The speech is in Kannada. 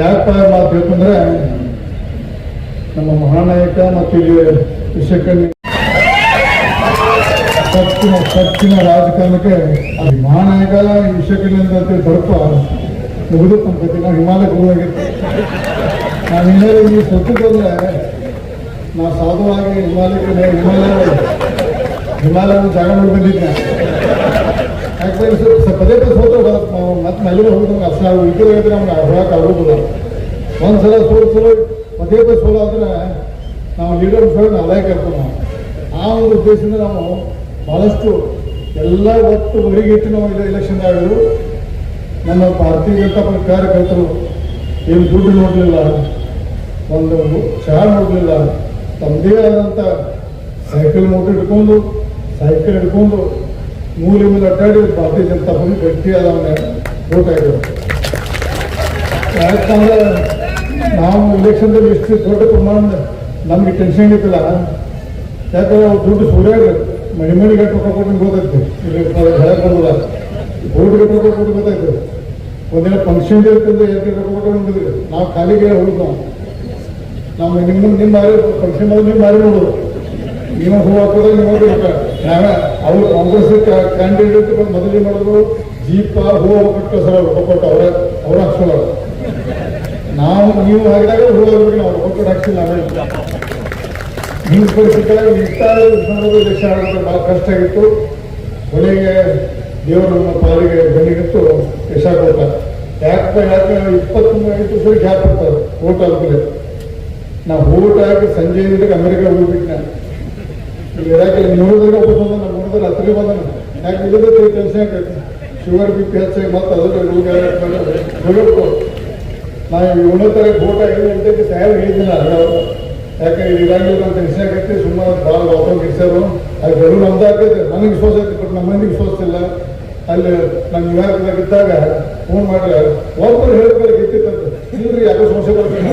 ಯಾಕಪ್ಪ ಮಾತು ಹೇಳ್ತಂದ್ರೆ ನಮ್ಮ ಮಹಾನಾಯಕ ಮತ್ತು ಇಲ್ಲಿ ವಿಷಯಕರ್ಮಿ ಸತ್ತಿನ ರಾಜಕಾರಣಕ್ಕೆ ಮಹಾನಾಯಕ ವಿಷಯಕರ್ಮಿ ಅಂತ ಸ್ವಲ್ಪ ಮುಗಿದು ನಮ್ಮ ಕತೆ. ನಾವು ಹಿಮಾಲಯಕ್ಕೆ ಹೋಗಿರ್ತೀವಿ. ನಾನು ಇನ್ನೇ ಈ ಸತ್ತದಂದ್ರೆ ನಾ ಸಾಧುವಾಗಿ ಹಿಮಾಲಯ ಜಾಗ ನೋಡಿ ಬಂದಿದ್ದೆ. ಯಾಕಂದ್ರೆ ಪದೇ ಪದೇ ಸೋತ ಮತ್ತೆ ಮೇಲೆ ಹೋಗಿದ್ದು ಅಷ್ಟ ಇದ್ರೆ ನಮ್ಗೆ ಹೊರಕ್ಕೆ ಆಗೋದಿಲ್ಲ. ಒಂದ್ಸಲ ಸೋಲು ಪದೇ ಪದೇ ಸೋಲು ಆದ್ರೆ ನಾವು ಲೀಡರ್ ಅಲಾಯಕ ಇರ್ತೀವಿ. ನಾವು ಆ ಒಂದು ಉದ್ದೇಶದಿಂದ ನಾವು ಬಹಳಷ್ಟು ಎಲ್ಲ ಒಟ್ಟು ಹೊರಗಿಟ್ಟು ನಾವು ಎಲೆಕ್ಷನ್ ಆಗಿದ್ರು. ನಮ್ಮ ಭಾರತೀಯ ಜನತಾ ಪಕ್ಷ ಕಾರ್ಯಕರ್ತರು ಏನು ದುಡ್ಡು ನೋಡಲಿಲ್ಲ, ಒಂದು ಚಹಾ ನೋಡಲಿಲ್ಲ, ತಮ್ಮದೇ ಆದಂಥ ಸೈಕಲ್ ಮೋಟರ್ ಹಿಡ್ಕೊಂಡು ಮೂಲೆ ಮೇಲೆ ಅಡ್ಡಾಡಿ ಭಾರತೀಯ ಜನತಾ ಪಕ್ಷ ಗಟ್ಟಿಯಾದ ವೋಟ್ ಆಗಿದ್ರು. ಯಾಕಂದ್ರೆ ನಾವು ಇಲೆಕ್ಷನ್ದಲ್ಲಿ ಎಷ್ಟು ದೊಡ್ಡ ಪ್ರಮಾಣದ ನಮ್ಗೆ ಟೆನ್ಷನ್ ಇತ್ತಲ್ಲ. ಯಾಕಂದ್ರೆ ಅವ್ರು ದುಡ್ಡು ಸುಳ್ಯಾಗ ಮನೆ ಗಟ್ಟು ಕೊಟ್ಟು ಗೊತ್ತೈತೆ. ಇಲ್ಲಿ ಹೇಳಕ್ ಬರೋಲ್ಲ, ಬೋರ್ಡ್ ಗಟ್ಟು ಗೊತ್ತಾಯ್ತು. ಒಂದಿನ ಫಂಕ್ಷನ್ ಇರ್ತಂದ್ರೆ ನೋಡಿದ್ರಿ. ನಾವು ಖಾಲಿಗೆ ಹೋಗುದು. ನಾವು ನಿಮ್ಮ ಮಾರಿ ಫಂಕ್ಷನ್ ನಿಮ್ಮ ಮಾರಿ ನೋಡೋದು. ನೀವು ಹೂ ಹಾಕೋದು ನಿಮಗೆ ಅವ್ರು ಕಾಂಗ್ರೆಸ್ ಕ್ಯಾಂಡಿಡೇಟ್ ಮೊದಲೇ ಮಾಡಿದ್ರು. ಜೀಪ ಹೂ ಕೊಟ್ಟು ಸರ್ ಕೊಟ್ಟು ಅವ್ರ ಹಾಕ್ಸೋಲ್ಲ. ನೀವು ಹಾಕಿದಾಗ ಹೂ ಹೋಗ್ಬೇಕು. ನಾವು ಕೊಟ್ಟು ಹಾಕ್ಸಿಲ್ಲ. ಹಿಂಗೆ ಪರಿಸ್ಥಿತಿಯಾಗ ದೇಶ ಆಗೋದು ಭಾಳ ಕಷ್ಟ ಆಗಿತ್ತು. ಕೊನೆಗೆ ದೇವರು ನಮ್ಮ ಪಾಲಿಗೆ ಬೆನ್ನಿಗಿತ್ತು ಯಶ ಕೊಡ್ತಾರೆ. ಯಾಕೆ 25 ಸರಿ ಗ್ಯಾಪ್ ಇರ್ತಾರೆ ಓಟ್ ಆದ್ಮೇಲೆ. ನಾವು ಓಟ್ ಹಾಕಿ ಸಂಜೆ ಅಮೆರಿಕ ಹೋಗ್ಬಿಟ್ಟು ನಾನು ಇಲ್ಲಿ ಯಾಕೆ ನೋಡಿದ್ರೆ ಒಬ್ಬ ನಮ್ಮ ನೋಡಿದ್ರೆ ಹತ್ತಿರ ಬಂದ. ಯಾಕೆ ಇಲ್ಲದ ಕೆಲಸ ಆಗ್ತೈತಿ. ಶುಗರ್ BP ಹೆಚ್ಚಾಗಿ ಮತ್ತೆ ಅದಕ್ಕೆ ಹೋಗಬೇಕು. ನಾವು 7ನೇ ತಾರೀಕು ಓಟ್ 5 ಗಂಟೆಗೆ ಸಾಯಲ್ ಹೇಳಿದ್ದಿಲ್ಲ. ಯಾಕೆ ಇದಾಗಲಿ ನಮ್ಮ ಟೆನ್ಷನ್ ಆಗೈತಿ. ಸುಮ್ಮನೆ ಭಾಳ ವಾಪಸ್ ಗಿಡ್ಸೋರು ಅದು ಬೆಳು ನಮ್ದು ಆಗ್ತೈತೆ. ನನಗೆ ವಿಶ್ವಾಸ ಐತಿ, ಬಟ್ ನಮ್ಮ ಮಂದಿಗೆ ವಿಶ್ವಾಸ ಇಲ್ಲ. ಅಲ್ಲಿ ನಾನು ನ್ಯೂಯಾರ್ಕ್ದಾಗಿದ್ದಾಗ ಫೋನ್ ಮಾಡ್ರೆ ಒಬ್ಬರು ಹೇಳ್ಬೇಕು ಇತ್ತಿತ್ತಂತೆ. ಇಲ್ರಿ ಯಾಕೋ ಸಮಸ್ಯೆ ಬರ್ತೀನಿ